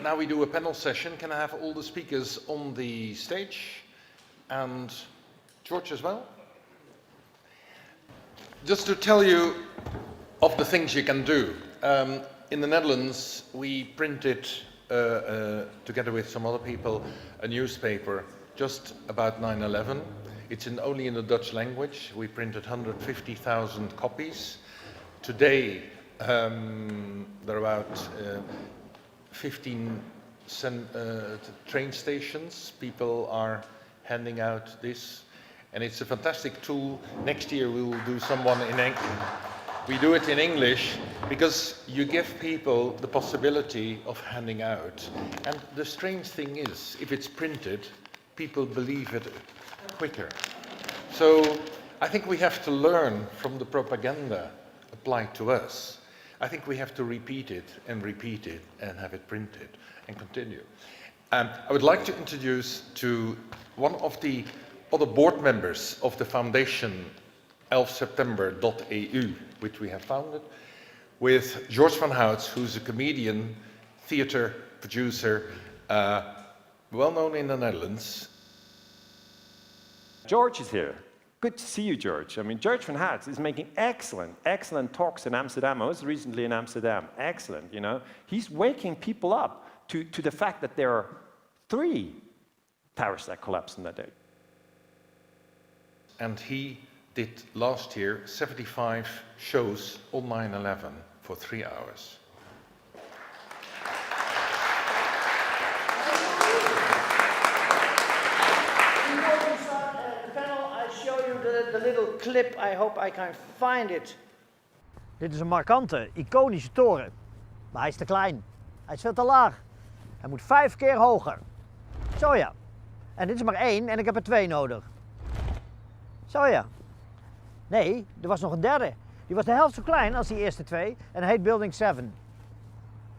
Now we do a panel session. Can I have all the speakers on the stage? And George as well? Just to tell you of the things you can do. In the Netherlands, we printed, together with some other people, a newspaper just about 9/11. It's only in the Dutch language. We printed 150,000 copies. Today, there are about 15 train stations. People are handing out this, and it's a fantastic tool. Next year we will do someone in English. We do it in English because you give people the possibility of handing out. And the strange thing is, if it's printed, people believe it quicker. So I think we have to learn from the propaganda applied to us. I think we have to repeat it and have it printed and continue. I would like to introduce to one of the other board members of the foundation, 11september.eu, which we have founded, with George van Houts, who's a comedian, theater producer, well known in the Netherlands. George is here. Good to see you, George. I mean, George van Houts is making excellent talks in Amsterdam. I was recently in Amsterdam. Excellent, you know. He's waking people up to the fact that there are 3 towers that collapsed on that day. And he did last year 75 shows on 9/11 for 3 hours. The little clip, I hope I can find it. Dit is een markante, iconische toren. Maar hij is te klein. Hij is veel te laag. Hij moet 5 keer hoger. Zo ja. En dit is maar 1 en ik heb er 2 nodig. Zo ja. Nee, er was nog een derde. Die was de helft zo klein als die eerste 2 en heet Building 7.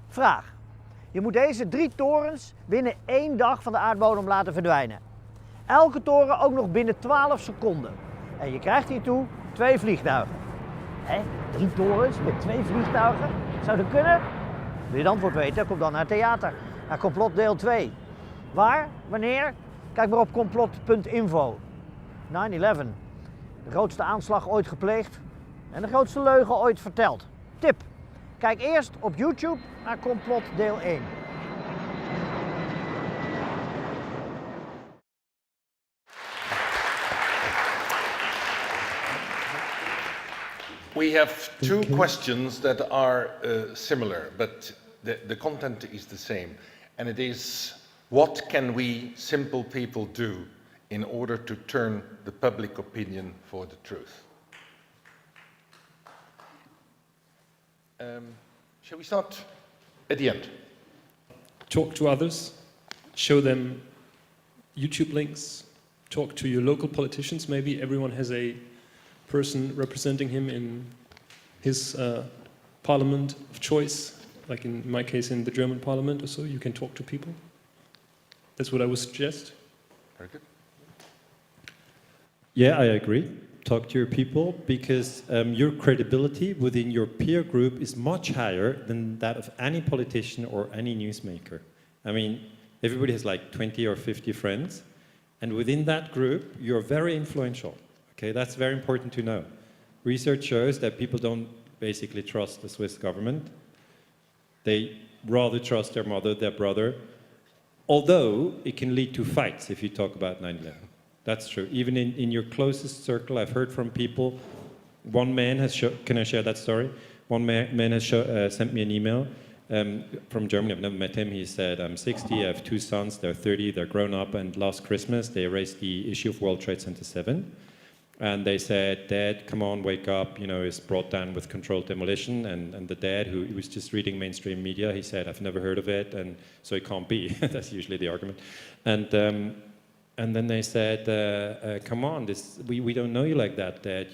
Vraag. Je moet deze 3 torens binnen 1 dag van de aardbodem laten verdwijnen. Elke toren ook nog binnen 12 seconden. En je krijgt hiertoe 2 vliegtuigen. Hé, 3 torens met 2 vliegtuigen? Zou dat kunnen? Wil je het antwoord weten? Kom dan naar het theater. Naar complot deel 2. Waar? Wanneer? Kijk maar op complot.info. 9/11. De grootste aanslag ooit gepleegd en de grootste leugen ooit verteld. Tip. Kijk eerst op YouTube naar complot deel 1. We have 2 questions that are similar, but the content is the same. And it is, what can we simple people do in order to turn the public opinion for the truth? Shall we start at the end? Talk to others, show them YouTube links, talk to your local politicians. Maybe everyone has a person representing him in his parliament of choice, like in my case in the German parliament or so. You can talk to people. That's what I would suggest. Very good. Yeah, I agree. Talk to your people, because your credibility within your peer group is much higher than that of any politician or any newsmaker. I mean, everybody has like 20 or 50 friends, and within that group, you're very influential. Okay, that's very important to know. Research shows that people don't basically trust the Swiss government. They rather trust their mother, their brother, although it can lead to fights if you talk about 9/11. That's true. Even in your closest circle, I've heard from people. One man has can I share that story? One man has sent me an email from Germany. I've never met him. He said, I'm 60, I have 2 sons, they're 30, they're grown up, and last Christmas they raised the issue of World Trade Center 7. And they said, Dad, come on, wake up, you know, it's brought down with controlled demolition. And the dad, who was just reading mainstream media, he said, I've never heard of it, and so it can't be. That's usually the argument. And then they said, come on, we don't know you like that, Dad.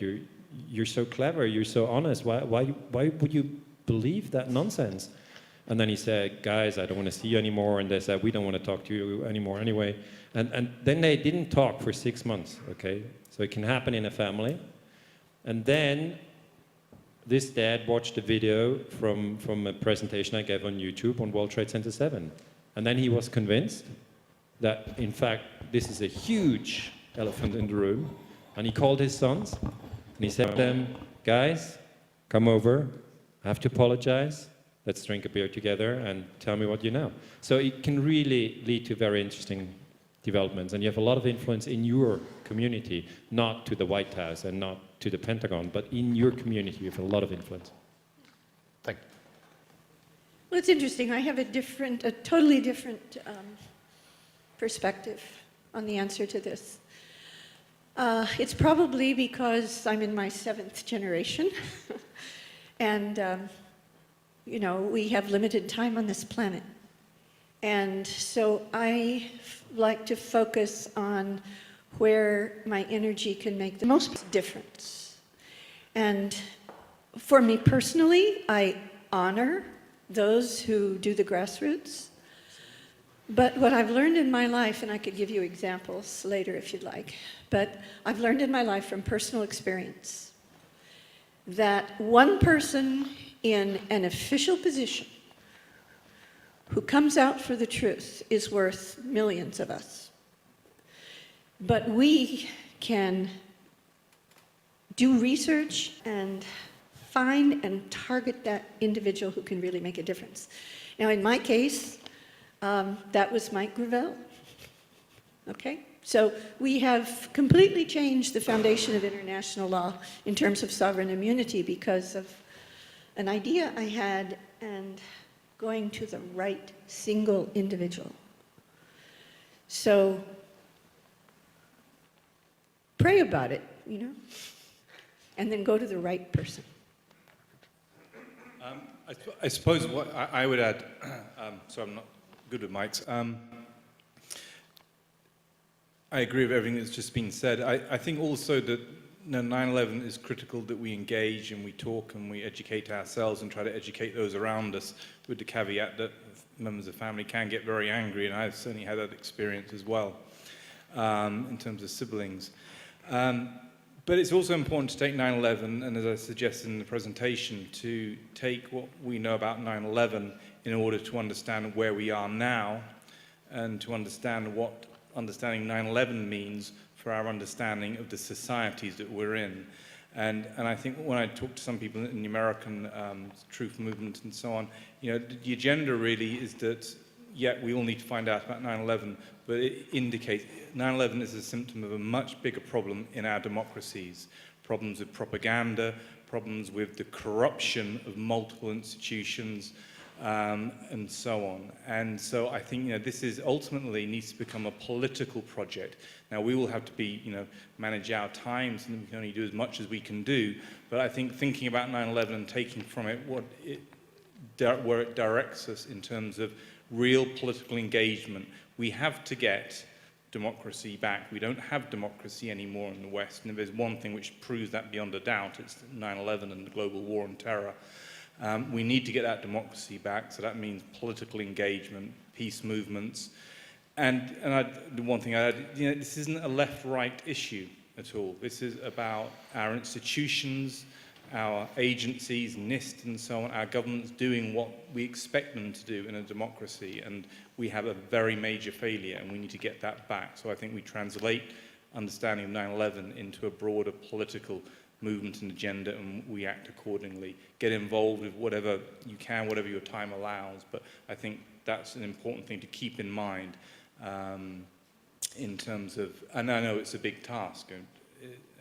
You're so clever, you're so honest. Why would you believe that nonsense? And then he said, guys, I don't want to see you anymore. And they said, we don't want to talk to you anymore anyway. And then they didn't talk for 6 months, okay? So it can happen in a family. And then this dad watched a video from a presentation I gave on YouTube on World Trade Center 7. And then he was convinced that, in fact, this is a huge elephant in the room. And he called his sons, and he said to them, guys, come over, I have to apologize. Let's drink a beer together and tell me what you know. So it can really lead to very interesting developments. And you have a lot of influence in your community, not to the White House and not to the Pentagon, but in your community you have a lot of influence. Thank you. Well, it's interesting. I have a totally different perspective on the answer to this. It's probably because I'm in my 7th generation. And, you know, we have limited time on this planet. And so I like to focus on where my energy can make the most difference. And for me personally, I honor those who do the grassroots. But what I've learned in my life, and I could give you examples later if you'd like, but I've learned in my life from personal experience that one person in an official position who comes out for the truth is worth millions of us. But we can do research and find and target that individual who can really make a difference. Now, in my case, that was Mike Gravel. Okay? So we have completely changed the foundation of international law in terms of sovereign immunity because of an idea I had and going to the right single individual. So pray about it, you know, and then go to the right person. I suppose what I would add, so I'm not good with mics. I agree with everything that's just been said. I think also that 9/11 is critical that we engage and we talk and we educate ourselves and try to educate those around us, with the caveat that members of the family can get very angry, and I've certainly had that experience as well, in terms of siblings. But it's also important to take 9/11, and as I suggested in the presentation, to take what we know about 9/11 in order to understand where we are now and to understand what understanding 9/11 means for our understanding of the societies that we're in. And I think when I talk to some people in the American truth movement and so on, you know, the agenda really is that, yeah, we all need to find out about 9/11, but it indicates 9/11 is a symptom of a much bigger problem in our democracies. Problems with propaganda, problems with the corruption of multiple institutions, and so on. And so I think, you know, this is ultimately needs to become a political project. Now, we will have to be, you know, manage our times, and we can only do as much as we can do. But I think thinking about 9/11 and taking from it where it directs us in terms of real political engagement, we have to get democracy back. We don't have democracy anymore in the West, and if there's one thing which proves that beyond a doubt, it's 9/11 and the global war on terror. We need to get that democracy back, so that means political engagement, peace movements, and the one thing I add, you know, this isn't a left-right issue at all. This is about our institutions, our agencies, NIST and so on, our governments doing what we expect them to do in a democracy, and we have a very major failure, and we need to get that back. So I think we translate understanding of 9/11 into a broader political movement and agenda, and we act accordingly. Get involved with whatever you can, whatever your time allows, but I think that's an important thing to keep in mind in terms of, and I know it's a big task,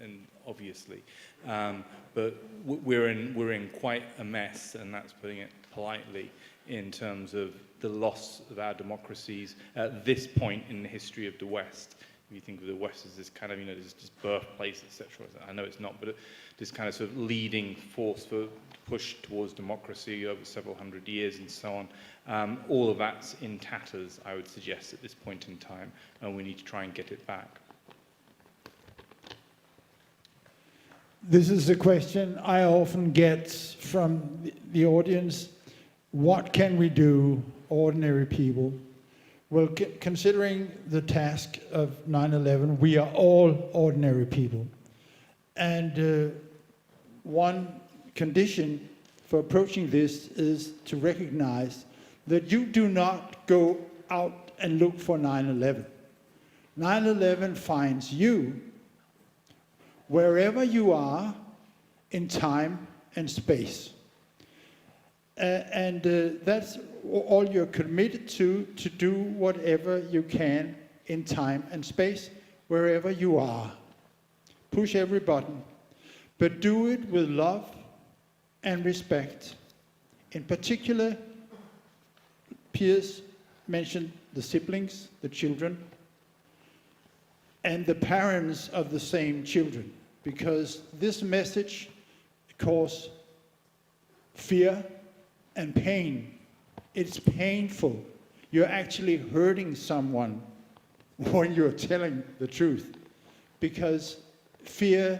and obviously, but we're in quite a mess, and that's putting it politely, in terms of the loss of our democracies at this point in the history of the West. If you think of the West as this kind of, you know, this birthplace, etc. I know it's not, but this kind of sort of leading force for push towards democracy over several hundred years and so on. All of that's in tatters, I would suggest, at this point in time, and we need to try and get it back. This is a question I often get from the audience. What can we do, ordinary people? Well, considering the task of 9/11, we are all ordinary people. And one condition for approaching this is to recognize that you do not go out and look for 9/11. 9/11 finds you wherever you are in time and space. That's all you're committed to do whatever you can in time and space, wherever you are. Push every button, but do it with love and respect. In particular, Piers mentioned the siblings, the children, and the parents of the same children, because this message causes fear and pain. It's painful. You're actually hurting someone when you're telling the truth, because fear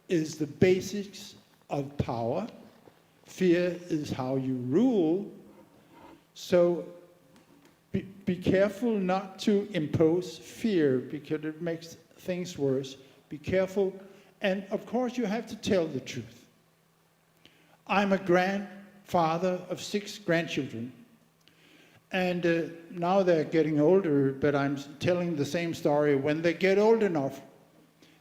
is the basics of power. Fear is how you rule. So be careful not to impose fear, because it makes things worse. Be careful. And of course, you have to tell the truth. I'm a grandfather of 6 grandchildren. And now they're getting older, but I'm telling the same story. When they get old enough,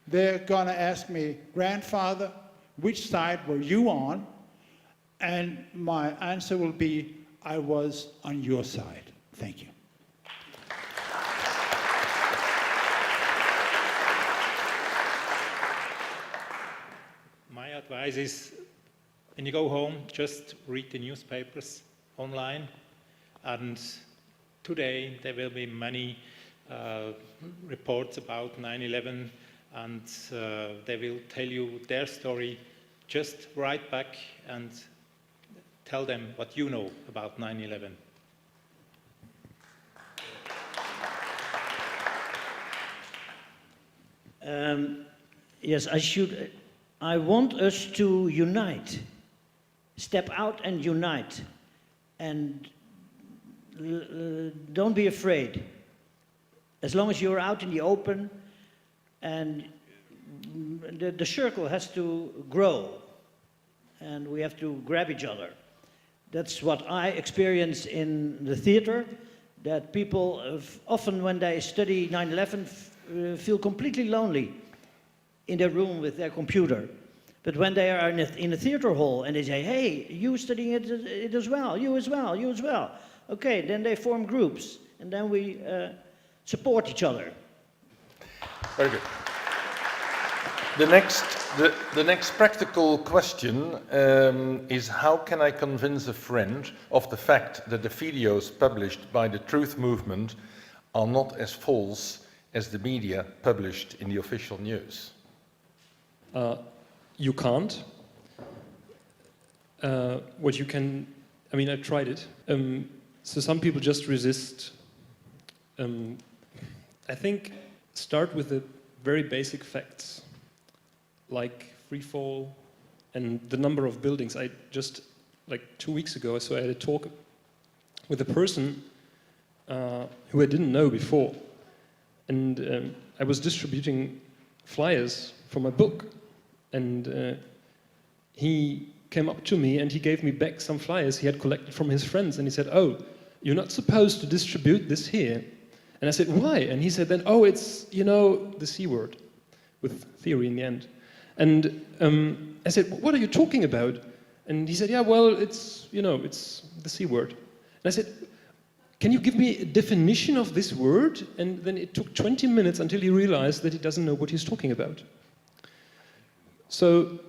they're going to ask me, "Grandfather, which side were you on?" And my answer will be, "I was on your side." Thank you. My advice is, when you go home, just read the newspapers online. And today there will be many reports about 9/11, and they will tell you their story. Just write back and tell them what you know about 9/11. Yes, I want us to unite. Step out and unite. And don't be afraid. As long as you're out in the open, and the circle has to grow, and we have to grab each other. That's what I experience in the theater, that people often when they study 9/11 feel completely lonely in their room with their computer. But when they are in a theater hall and they say, "Hey, you studying it as well, you as well, you as well." Okay, then they form groups, and then we support each other. Very good. The next practical question is, how can I convince a friend of the fact that the videos published by the Truth Movement are not as false as the media published in the official news? You can't. What you can, I mean, I tried it. So some people just resist. I think start with the very basic facts, like free fall and the number of buildings. I just, like 2 weeks ago, so I had a talk with a person who I didn't know before. And I was distributing flyers for my book. And he came up to me and he gave me back some flyers he had collected from his friends. And he said, "Oh, you're not supposed to distribute this here." And I said, "Why?" And he said then, "Oh, it's, you know, the C word," with theory in the end. And I said, "What are you talking about?" And he said, "Yeah, well, it's, you know, it's the C word." And I said, "Can you give me a definition of this word?" And then it took 20 minutes until he realized that he doesn't know what he's talking about. So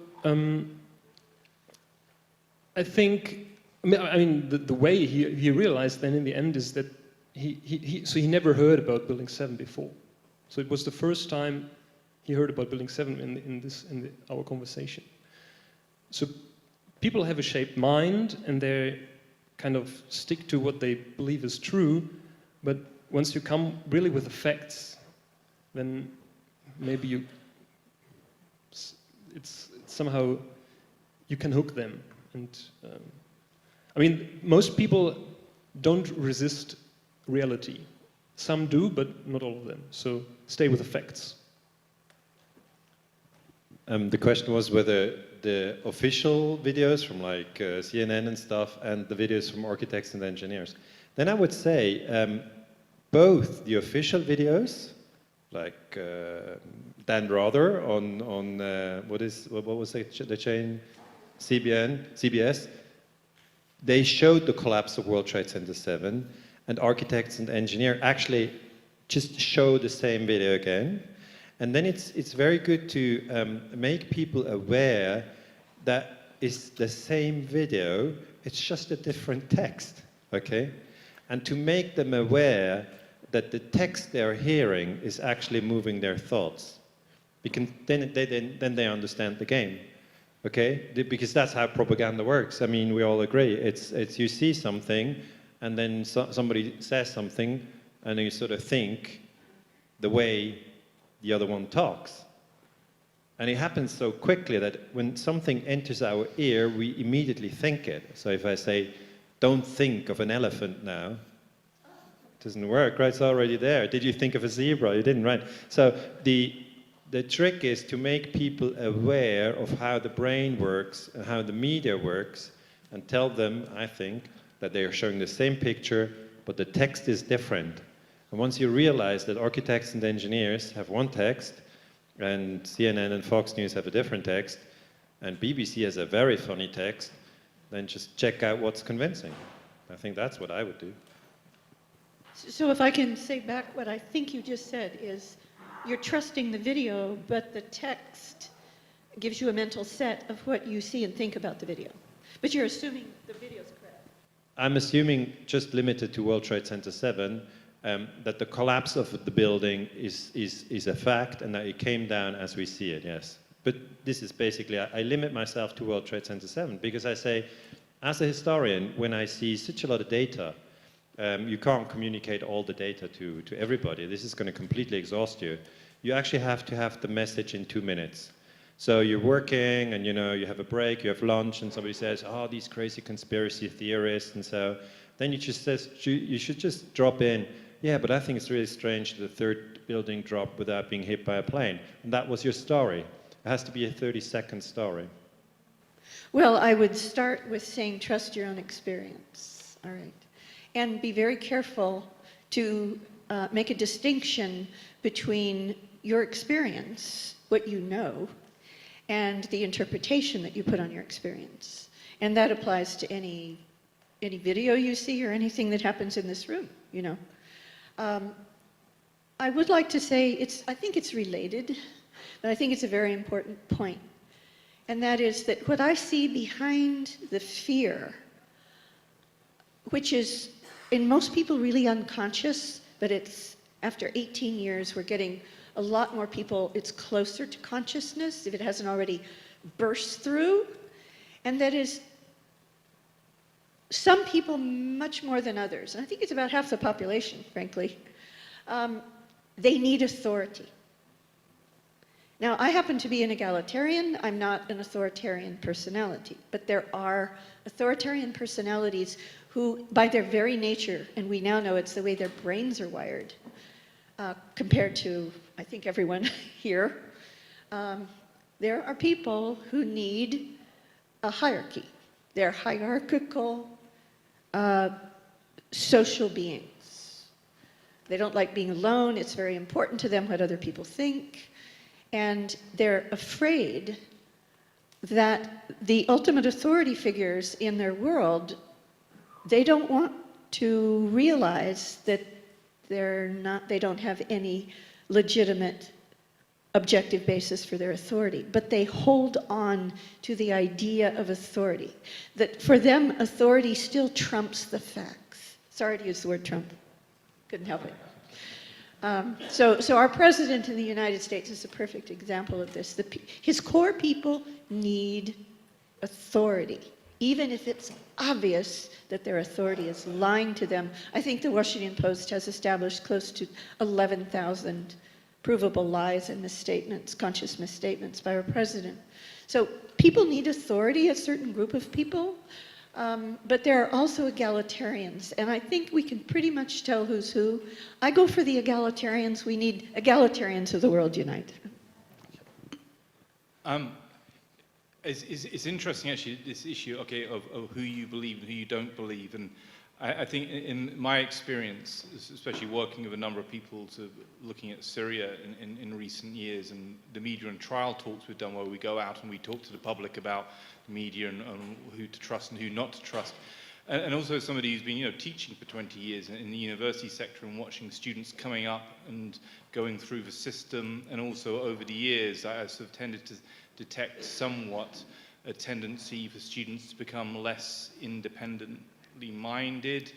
I think, I mean, the way he realized then in the end is that he never heard about Building 7 before. So it was the first time he heard about Building 7 in our conversation. So people have a shaped mind and they kind of stick to what they believe is true, but once you come really with the facts, then maybe it's somehow you can hook them. And I mean, most people don't resist reality. Some do, but not all of them. So stay with the facts. The question was whether the official videos from like CNN and stuff and the videos from architects and engineers. Then I would say both the official videos, like Dan Rather on what was the chain, CBS. They showed the collapse of World Trade Center 7, and architects and engineers actually just show the same video again. And then it's very good to make people aware that it's the same video, it's just a different text, okay? And to make them aware that the text they're hearing is actually moving their thoughts. Because then they understand the game, okay? Because that's how propaganda works. I mean, we all agree. It's you see something, and then somebody says something, and then you sort of think the way the other one talks. And it happens so quickly that when something enters our ear, we immediately think it. So if I say, don't think of an elephant now, it doesn't work, right? It's already there. Did you think of a zebra? You didn't, right? So the trick is to make people aware of how the brain works and how the media works, and tell them, I think, that they are showing the same picture, but the text is different. And once you realize that architects and engineers have one text, and CNN and Fox News have a different text, and BBC has a very funny text, then just check out what's convincing. I think that's what I would do. So if I can say back what I think you just said is, you're trusting the video, but the text gives you a mental set of what you see and think about the video. But you're assuming the video's correct. I'm assuming, just limited to World Trade Center 7, that the collapse of the building is a fact, and that it came down as we see it, yes. But this is basically, I limit myself to World Trade Center 7, because I say, as a historian, when I see such a lot of data, you can't communicate all the data to everybody. This is going to completely exhaust you. You actually have to have the message in 2 minutes. So you're working, and you have a break, you have lunch, and somebody says, oh, these crazy conspiracy theorists, and so then you should just drop in, yeah, but I think it's really strange that the third building dropped without being hit by a plane. And that was your story. It has to be a 30-second story. Well, I would start with saying trust your own experience, all right? And be very careful to make a distinction between your experience, what you know, and the interpretation that you put on your experience. And that applies to any video you see or anything that happens in this room, I would like to say, I think it's related, but I think it's a very important point. And that is that what I see behind the fear, which is in most people really unconscious, but it's after 18 years, we're getting a lot more people, it's closer to consciousness if it hasn't already burst through. And that is some people much more than others, and I think it's about half the population, frankly, they need authority. Now, I happen to be an egalitarian. I'm not an authoritarian personality, but there are authoritarian personalities who, by their very nature, and we now know it's the way their brains are wired, compared to, I think, everyone here, there are people who need a hierarchy. They're hierarchical social beings. They don't like being alone. It's very important to them what other people think. And they're afraid that the ultimate authority figures in their world, they don't want to realize that they don't have any legitimate objective basis for their authority, but they hold on to the idea of authority. That for them, authority still trumps the facts. Sorry to use the word Trump. Couldn't help it. So our president in the United States is a perfect example of this. His core people need authority, even if it's obvious that their authority is lying to them. I think the Washington Post has established close to 11,000 provable lies and misstatements, conscious misstatements by our president. So people need authority, a certain group of people, but there are also egalitarians, and I think we can pretty much tell who's who. I go for the egalitarians. We need egalitarians of the world unite. It's interesting, actually, this issue, okay, of who you believe and who you don't believe. And I think in my experience, especially working with a number of people looking at Syria in recent years, and the media and trial talks we've done where we go out and we talk to the public about the media and who to trust and who not to trust. And also somebody who's been teaching for 20 years in the university sector and watching students coming up and going through the system, and also over the years I sort of tended to detect somewhat a tendency for students to become less independently minded,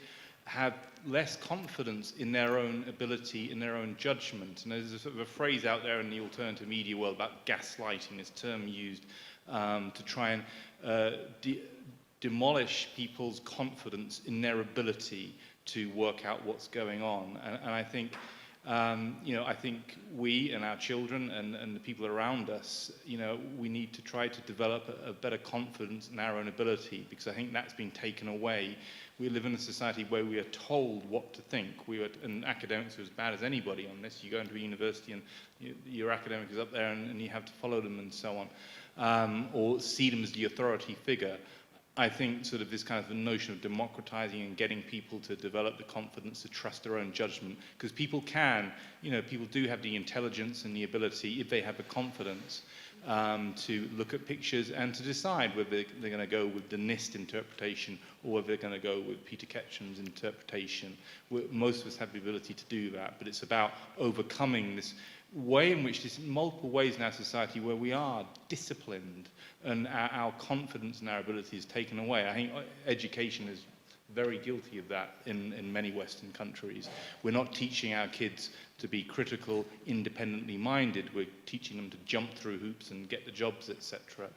have less confidence in their own ability, in their own judgment. And there's a sort of a phrase out there in the alternative media world about gaslighting, this term used to try and demolish people's confidence in their ability to work out what's going on. And I think I think we and our children and the people around us, we need to try to develop a better confidence in our own ability, because I think that's been taken away. We live in a society where we are told what to think. And academics are as bad as anybody on this. You go into a university and your academic is up there and you have to follow them and so on, or see them as the authority figure. I think sort of this kind of the notion of democratizing and getting people to develop the confidence to trust their own judgment, because people people do have the intelligence and the ability, if they have the confidence, to look at pictures and to decide whether they're going to go with the NIST interpretation or whether they're going to go with Peter Ketcham's interpretation. Most of us have the ability to do that, but it's about overcoming this way in which there's multiple ways in our society where we are disciplined and our confidence and our ability is taken away. I think education is very guilty of that in many Western countries. We're not teaching our kids to be critical, independently minded. We're teaching them to jump through hoops and get the jobs, etc.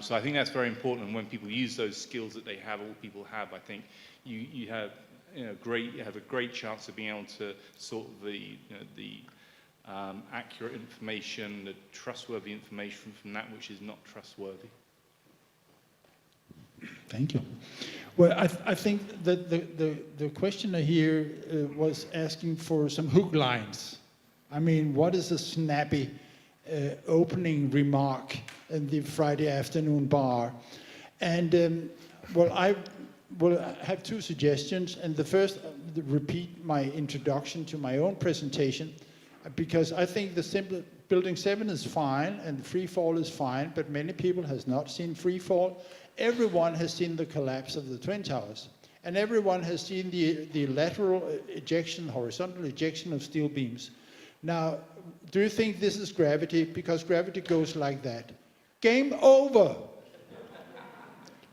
So I think that's very important. And when people use those skills that they have, all people have, I think you have a great chance of being able to sort the accurate information, the trustworthy information from that which is not trustworthy. Thank you. Well, I think that the questioner here was asking for some hook lines. I mean, what is a snappy opening remark in the Friday afternoon bar? And I will have two suggestions. And the first, repeat my introduction to my own presentation, because I think the simple Building 7 is fine and free fall is fine, but many people has not seen free fall. Everyone has seen the collapse of the Twin Towers, and everyone has seen the lateral ejection, horizontal ejection of steel beams. Now, do you think this is gravity? Because gravity goes like that. Game over.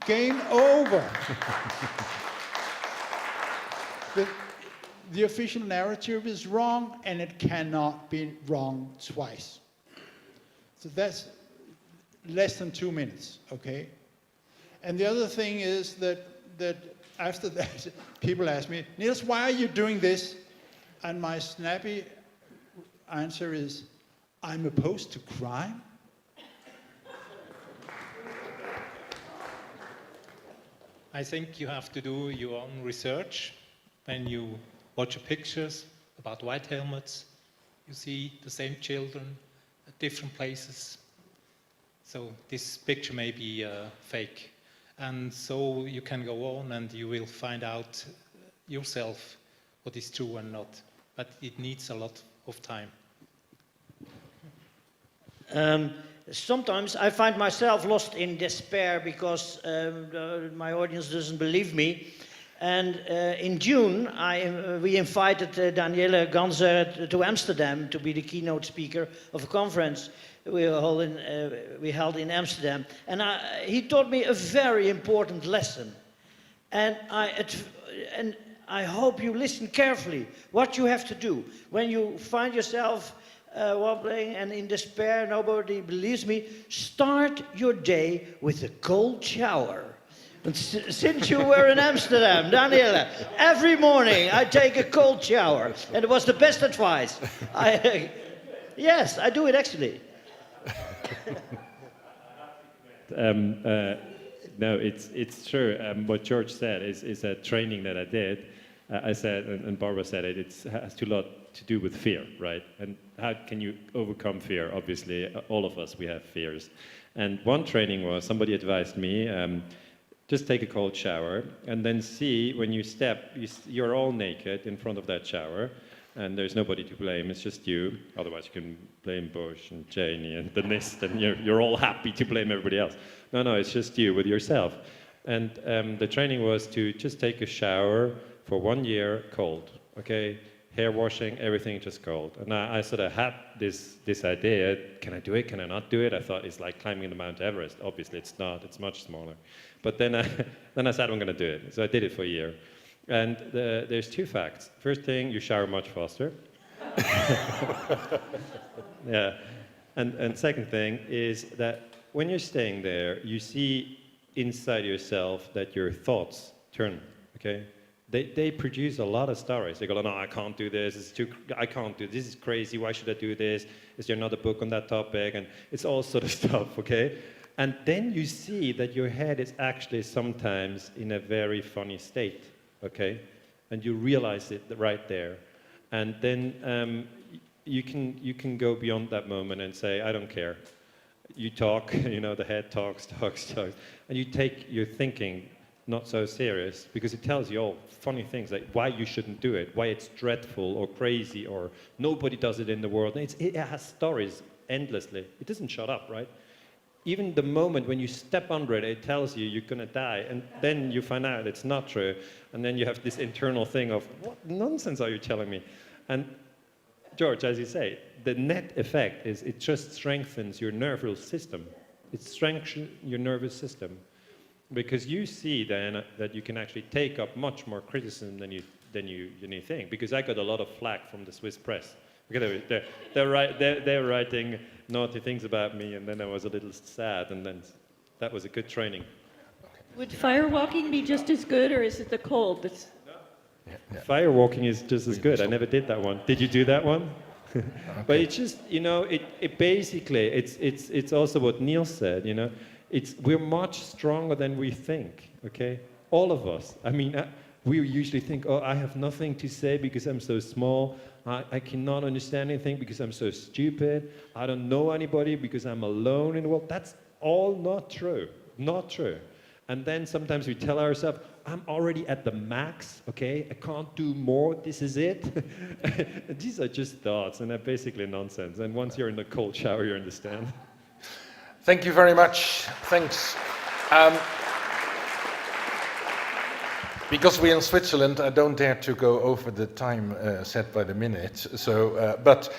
Game over. The official narrative is wrong, and it cannot be wrong twice. So that's less than 2 minutes, okay? And the other thing is that after that, people ask me, Niels, why are you doing this? And my snappy answer is, I'm opposed to crime. I think you have to do your own research. When you watch pictures about white helmets, you see the same children at different places. So this picture may be fake. And so you can go on and you will find out yourself what is true and not. But it needs a lot of time. Sometimes I find myself lost in despair because my audience doesn't believe me. And in June, we invited Daniele Ganser to Amsterdam to be the keynote speaker of a conference we held in Amsterdam. And he taught me a very important lesson. And I hope you listen carefully what you have to do. When you find yourself wobbling and in despair, nobody believes me, start your day with a cold shower. And since you were in Amsterdam, Daniela, every morning I take a cold shower, and it was the best advice. Yes, I do it actually. No, it's true. What George said is a training that I did. I said, and Barbara said it, it has a lot to do with fear, right? And how can you overcome fear? Obviously, all of us, we have fears. And one training was, somebody advised me, just take a cold shower, and then see when you step, you're all naked in front of that shower, and there's nobody to blame, it's just you. Otherwise you can blame Bush and Cheney and the NIST, and you're all happy to blame everybody else. No, it's just you with yourself. And the training was to just take a shower for 1 year cold, okay? Hair washing, everything just cold. And I sort of had this idea, can I do it, can I not do it? I thought it's like climbing the Mount Everest. Obviously it's not, it's much smaller. But then I said I'm gonna do it. So I did it for a year. And there's two facts. First thing, you shower much faster. Yeah. And second thing is that when you're staying there, you see inside yourself that your thoughts turn, okay? They produce a lot of stories. They go, no, I can't do this, I can't do this is crazy, why should I do this? Is there another book on that topic? And it's all sort of stuff, okay? And then you see that your head is actually sometimes in a very funny state, okay? And you realize it right there. And then you can go beyond that moment and say, I don't care. You talk, the head talks, and you take your thinking not so serious, because it tells you all funny things, like why you shouldn't do it, why it's dreadful or crazy, or nobody does it in the world. It has stories endlessly. It doesn't shut up, right? Even the moment when you step under it, it tells you you're gonna die, and then you find out it's not true, and then you have this internal thing of, what nonsense are you telling me? And George, as you say, the net effect is it just strengthens your nervous system. It strengthens your nervous system. Because you see then that you can actually take up much more criticism than you think. Because I got a lot of flack from the Swiss press. They're writing naughty things about me, and then I was a little sad, and then that was a good training. Would firewalking be just as good, or is it the cold that's... Firewalking is just as good. I never did that one. Did you do that one? Okay. But it's just, it basically, it's also what Neil said, we're much stronger than we think, okay? All of us. I mean, we usually think, oh, I have nothing to say because I'm so small. I cannot understand anything because I'm so stupid. I don't know anybody because I'm alone in the world. That's all not true. Not true. And then sometimes we tell ourselves, I'm already at the max, okay? I can't do more, this is it. These are just thoughts, and they're basically nonsense. And once you're in the cold shower, you understand. Thank you very much. Thanks. Because we're in Switzerland, I don't dare to go over the time set by the minute. So, but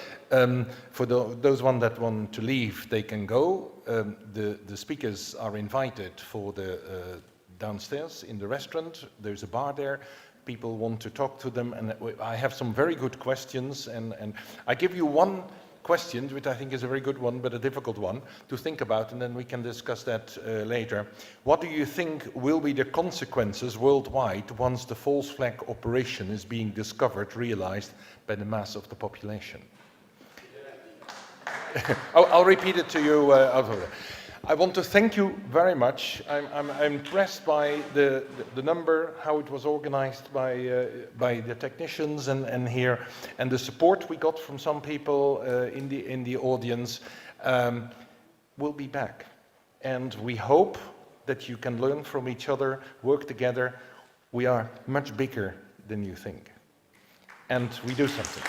for those that want to leave, they can go. The speakers are invited for the downstairs in the restaurant. There's a bar there. People want to talk to them, and I have some very good questions. And I give you one question, which I think is a very good one, but a difficult one to think about, and then we can discuss that later. What do you think will be the consequences worldwide once the false flag operation is being discovered, realized by the mass of the population? I'll repeat it to you. I want to thank you very much. I'm impressed by the number, how it was organized by the technicians and here, and the support we got from some people in the audience. We'll be back, and we hope that you can learn from each other, work together. We are much bigger than you think, and we do something.